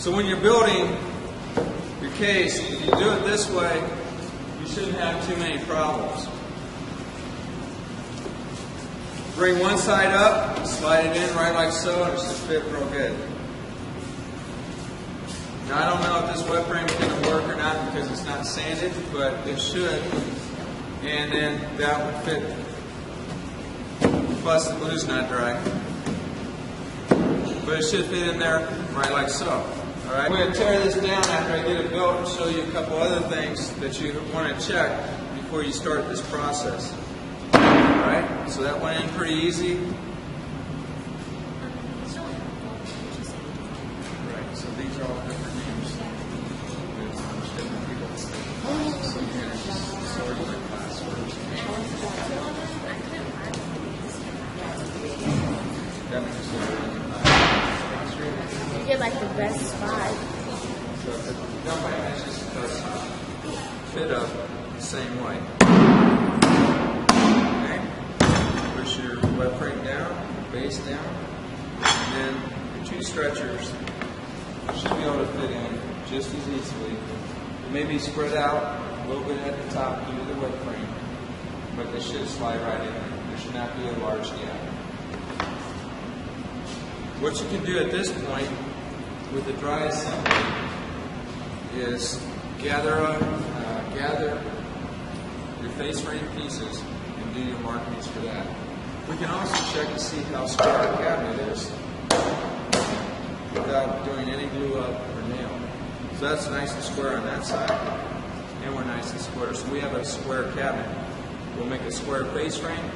So when you're building your case, if you do it this way, you shouldn't have too many problems. Bring one side up, slide it in right like so, and it should fit real good. Now I don't know if this web frame is going to work or not because it's not sanded, but it should. And then that would fit. Plus the glue's not dry. But it should fit in there right like so. Alright, I'm going to tear this down after I get it built and show you a couple other things that you want to check before you start this process. Alright, so that went in pretty easy. Right, so these are all different names. Different people. So you're going to just sort of like passwords. That makes sense. You get like the best spot. So if it's done by measures, it does fit up the same way. Okay. Push your web frame down, base down, and then your two stretchers should be able to fit in just as easily. They may be spread out a little bit at the top due to the web frame, but they should slide right in there. There should not be a large gap. What you can do at this point with the dry assembly is gather your face frame pieces and do your markings for that. We can also check to see how square our cabinet is without doing any glue up or nail. So that's nice and square on that side, and we're nice and square. So we have a square cabinet. We'll make a square face frame,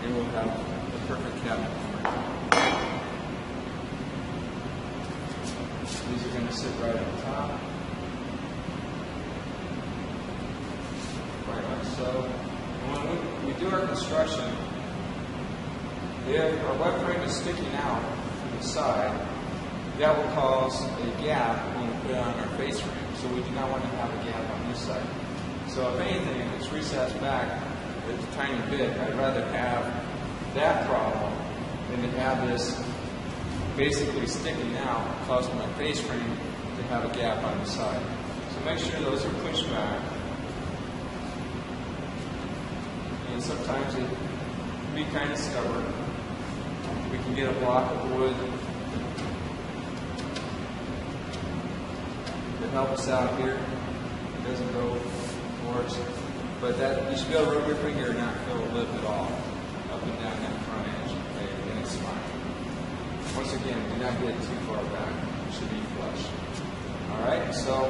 and we'll have a perfect cabinet. These are going to sit right on top, right like so. And when we do our construction, if our web frame is sticking out from the side, that will cause a gap when we put it on our face frame. So we do not want to have a gap on this side. So if anything, if it's recessed back a tiny bit, I'd rather have that problem than to have this basically sticking out, causing my face frame to have a gap on the side. So make sure those are pushed back. And sometimes it can be kind of stubborn. We can get a block of wood to help us out here. It doesn't go towards, but that you should be able to rub your finger and not feel a lip at all up and down that front edge, and it's fine. Once again, do not get too far back. It should be flush. Alright, so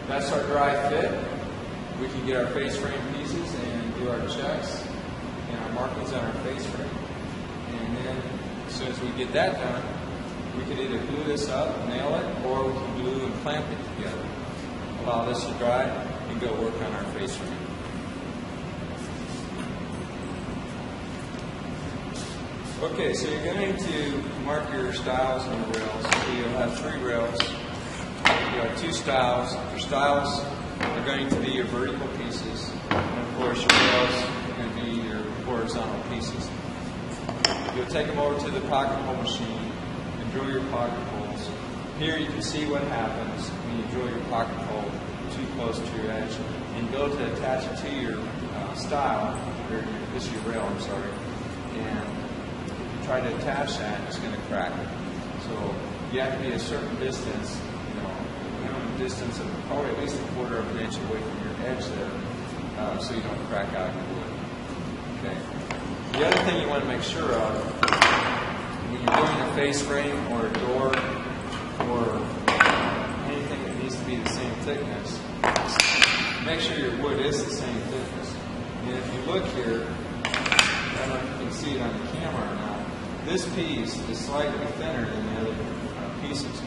that's our dry fit. We can get our face frame pieces and do our checks and our markings on our face frame. And then as soon as we get that done, we can either glue this up, nail it, or we can glue and clamp it together. Allow this to dry and go work on our face frame. Okay, so you're going to mark your stiles on the rails. So you'll have 3 rails. You have 2 stiles. Your stiles are going to be your vertical pieces. And of course, your rails are going to be your horizontal pieces. You'll take them over to the pocket hole machine and drill your pocket holes. Here you can see what happens when you drill your pocket hole too close to your edge. And go to attach it to your stile, or this is your rail, I'm sorry. And try to attach that, it's going to crack it. So you have to be a certain distance, minimum distance of probably at least 1/4 of an inch away from your edge there, so you don't crack out your wood. Okay. The other thing you want to make sure of when you're doing a face frame or a door or anything that needs to be the same thickness, make sure your wood is the same thickness. And if you look here, I don't know if you can see it on the camera or not. This piece is slightly thinner than the other pieces,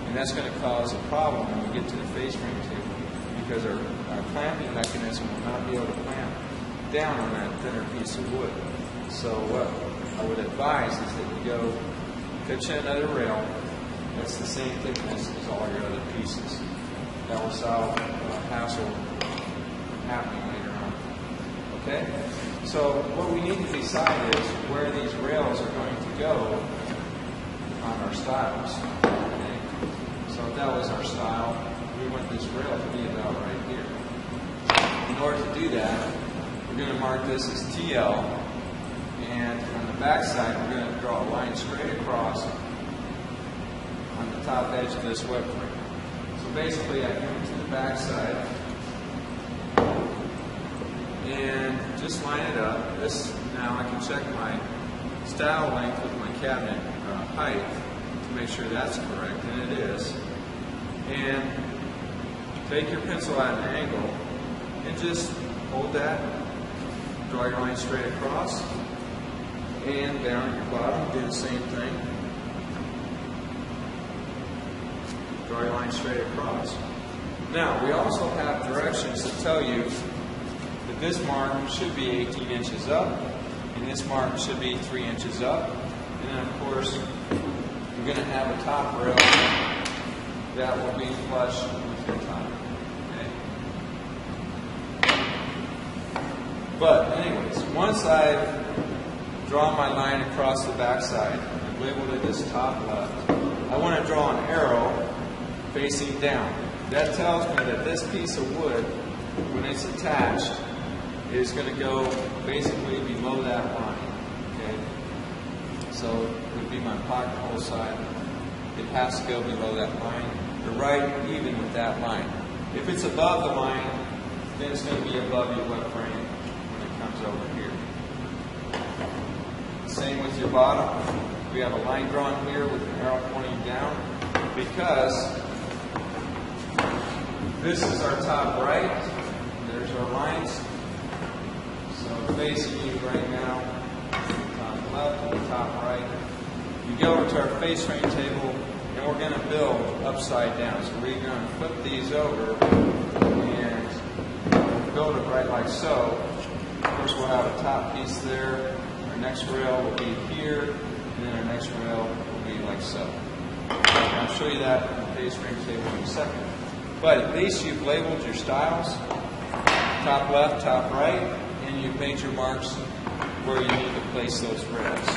and that's going to cause a problem when we get to the face frame table because our clamping mechanism will not be able to clamp down on that thinner piece of wood. So what I would advise is that you go pitch in another rail that's the same thickness as all your other pieces. That will solve hassle happening later on. Okay? So what we need to decide is where these rails are going to go on our stiles. Okay? So if that was our style, we want this rail to be about right here. In order to do that, we're going to mark this as TL, and on the back side, we're going to draw a line straight across on the top edge of this web frame. So basically, I come to the back side and just line it up. This now I can check my style length with my cabinet height to make sure that's correct, and it is. And take your pencil at an angle and just hold that. Draw your line straight across, and down at your bottom, do the same thing. Draw your line straight across. Now, we also have directions that tell you that this mark should be 18 inches up, and this mark should be 3 inches up. And then, of course, you're going to have a top rail that will be flush with your top. But anyways, once I've drawn my line across the backside and labeled it as top left, I want to draw an arrow facing down. That tells me that this piece of wood, when it's attached, is going to go basically below that line. Okay? So it would be my pocket hole side. It has to go below that line, or right even with that line. If it's above the line, then it's going to be above your web frame comes over here. Same with your bottom. We have a line drawn here with an arrow pointing down because this is our top right. There's our lines. So facing you right now, top left and top right. You go over to our face frame table and we're going to build upside down. So we're going to flip these over and build it right like so. Of course, we'll have a top piece there. Our next rail will be here, and then our next rail will be like so. I'll show you that on the face frame table in a second. But at least you've labeled your styles, top left, top right, and you've made your marks where you need to place those rails.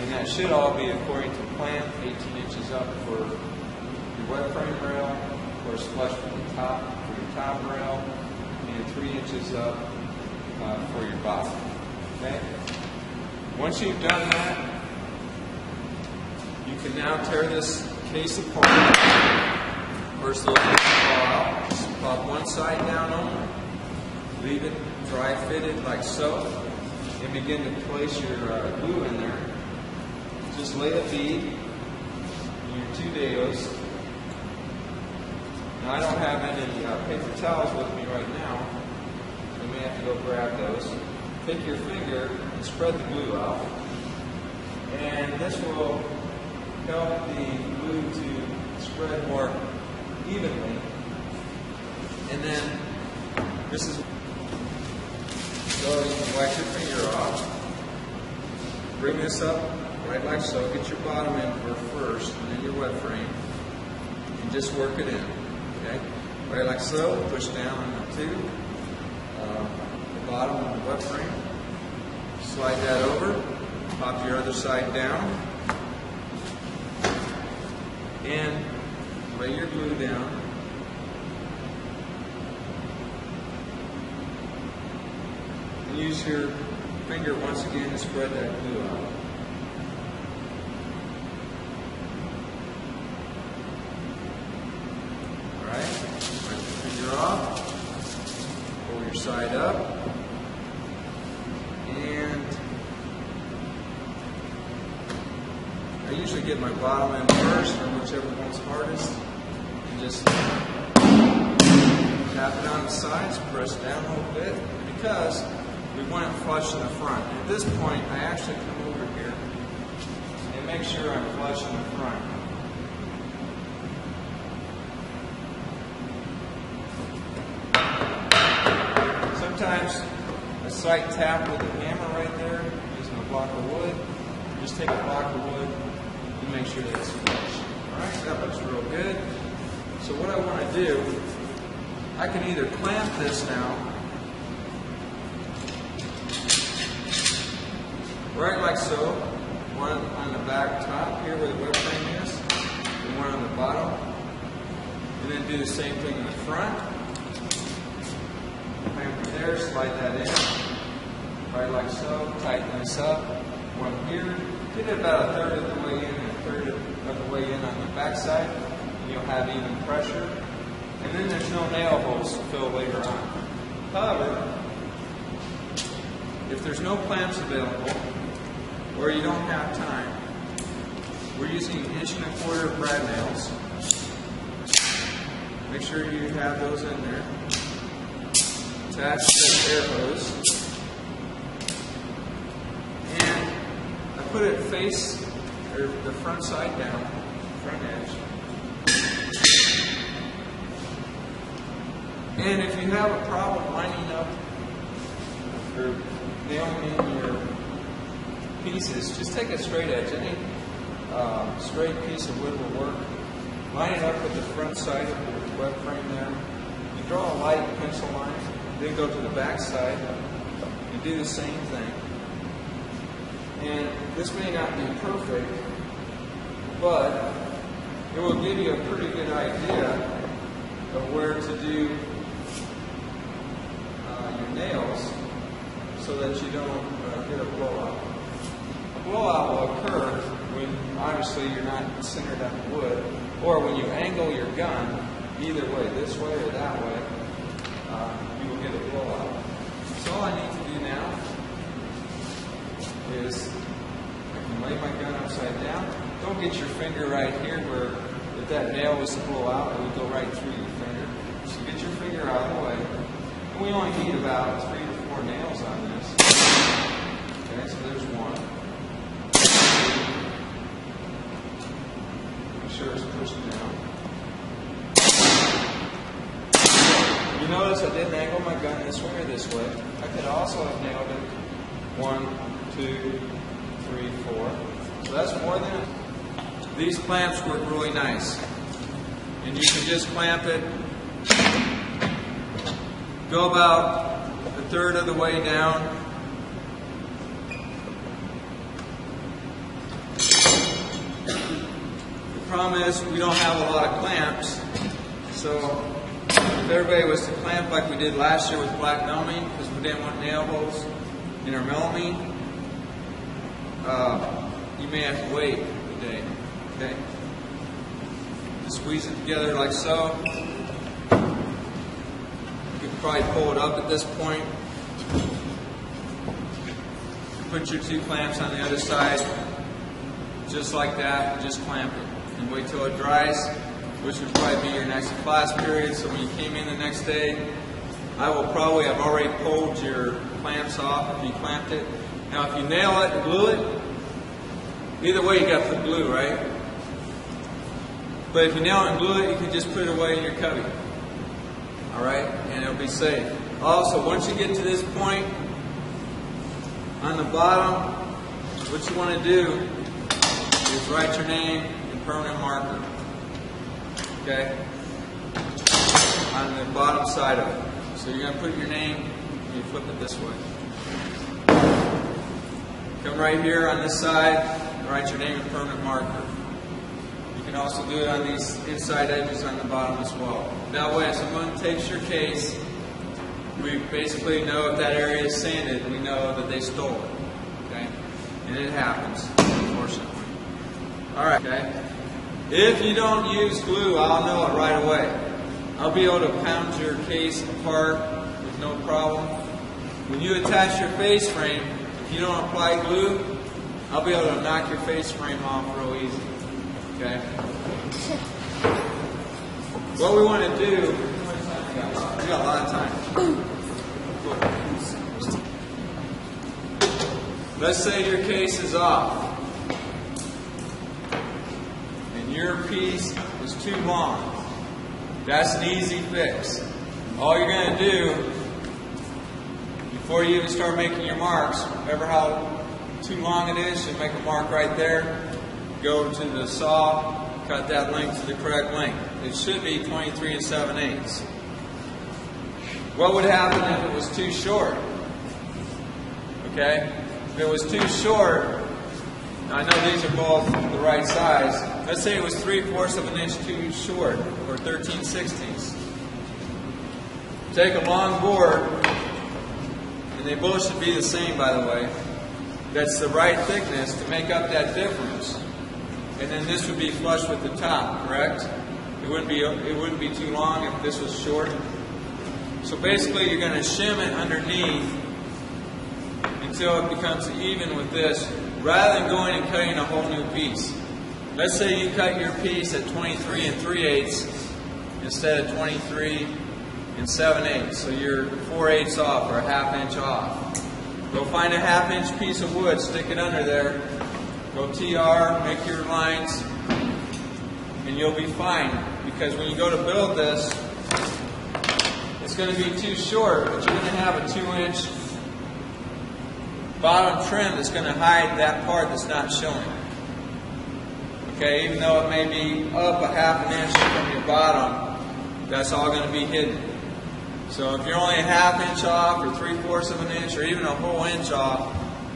And that should all be according to plan, 18 inches up for your web frame rail, of course flush from the top for your top rail, and 3 inches up for your bottom. Okay? Once you've done that, you can now tear this case apart. First, they'll fall out. Just pop one side down only. Leave it dry fitted like so. And begin to place your glue in there. Just lay a bead in your 2 dados. Now, I don't have any paper towels with me right now. You may have to go grab those. Take your finger and spread the glue out. And this will help the glue to spread more evenly. And then this is, so you can wipe your finger off. Bring this up right like so. Get your bottom end first and then your web frame. And just work it in. Okay? Right like so. Push down on the 2. The bottom of the web frame. Slide that over. Pop your other side down. And lay your glue down. And use your finger once again to spread that glue out. Alright, wipe your finger off. Pull your side up. And I usually get my bottom end first, or whichever one's hardest, and just tap it on the sides, press down a little bit, because we want it flush in the front. At this point, I actually come over here and make sure I'm flush in the front. Sometimes a slight tap with a hammer right there, using a block of wood. Just take a block of wood and make sure that it's flush. Alright, that looks real good. So what I want to do, I can either clamp this now, right like so, one on the back top here where the web frame is, and one on the bottom. then do the same thing in the front. Clamp it there, slide that in, right like so, tighten this up. One here, get it about a third of the way in and a third of the way in on the back side, and you'll have even pressure. And then there's no nail holes to fill later on. However, if there's no clamps available, or you don't have time, we're using 1¼ inch brad nails. Make sure you have those in there. Attach the air hose. And I put it face, or the front side down, front edge. And if you have a problem lining up or nailing in your pieces, just take a straight edge. Any straight piece of wood will work. Line it up with the front side of your web frame there. You draw a light pencil line, then go to the back side and do the same thing. And this may not be perfect, but it will give you a pretty good idea of where to do your nails so that you don't get a blowout. A blowout will occur when obviously you're not centered on the wood, or when you angle your gun either way, this way or that way, you will get a blowout. So all I need to do now is I can lay my gun upside down. Don't get your finger right here where if that nail was to blow out, it would go right through your finger. So get your finger out of the way. And we only need about 3 to 4 nails on this. Okay, so there's one. Make sure it's pushed down. You notice I didn't angle my gun this way or this way. I could also have nailed it 1, 2, 3, 4. So that's more than it. These clamps work really nice. And you can just clamp it, go about a third of the way down. The problem is we don't have a lot of clamps, so if everybody was to clamp like we did last year with black melamine, because we didn't want nail holes in our melamine, you may have to wait a day. Okay? Just squeeze it together like so. You can probably pull it up at this point. Put your 2 clamps on the other side, just like that. Just clamp it and wait till it dries, which would probably be your next class period. So when you came in the next day, I will probably have already pulled your clamps off if you clamped it. Now if you nail it and glue it, either way you got the glue, right? But if you nail it and glue it, you can just put it away in your cubby. Alright? And it'll be safe. Also, once you get to this point, on the bottom, what you want to do is write your name in permanent marker. Okay? On the bottom side of it. So you're going to put your name, and you flip it this way. Come right here on this side, and write your name in permanent marker. You can also do it on these inside edges on the bottom as well. That way, if someone takes your case, we basically know if that area is sanded, we know that they stole it. Okay? And it happens, unfortunately. Alright, okay? If you don't use glue, I'll know it right away. I'll be able to pound your case apart with no problem. When you attach your face frame, if you don't apply glue, I'll be able to knock your face frame off real easy. Okay? What we want to do, we got a lot of time. Let's say your case is off and your piece is too long. That's an easy fix. All you're going to do before you even start making your marks, remember how too long it is, you make a mark right there, go to the saw, cut that length to the correct length. It should be 23 7/8. What would happen if it was too short? Okay? If it was too short, now I know these are both the right size, let's say it was 3/4 of an inch too short, or 13/16. Take a long board, and they both should be the same, by the way. That's the right thickness to make up that difference. And then this would be flush with the top, correct? It wouldn't be too long if this was short. So basically you're going to shim it underneath until it becomes even with this, rather than going and cutting a whole new piece. Let's say you cut your piece at 23 3/8 instead of 23 7/8. So you're 4/8 off, or a 1/2 inch off. Go find a 1/2 inch piece of wood, stick it under there, go TR, make your lines, and you'll be fine. Because when you go to build this, it's going to be too short, but you're going to have a 2-inch bottom trim that's going to hide that part that's not showing. Okay, even though it may be up a 1/2 inch from your bottom, that's all going to be hidden. So if you're only a 1/2 inch off, or 3/4 of an inch, or even a whole inch off,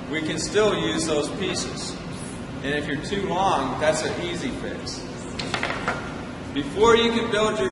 we can still use those pieces. And if you're too long, that's an easy fix. Before you can build your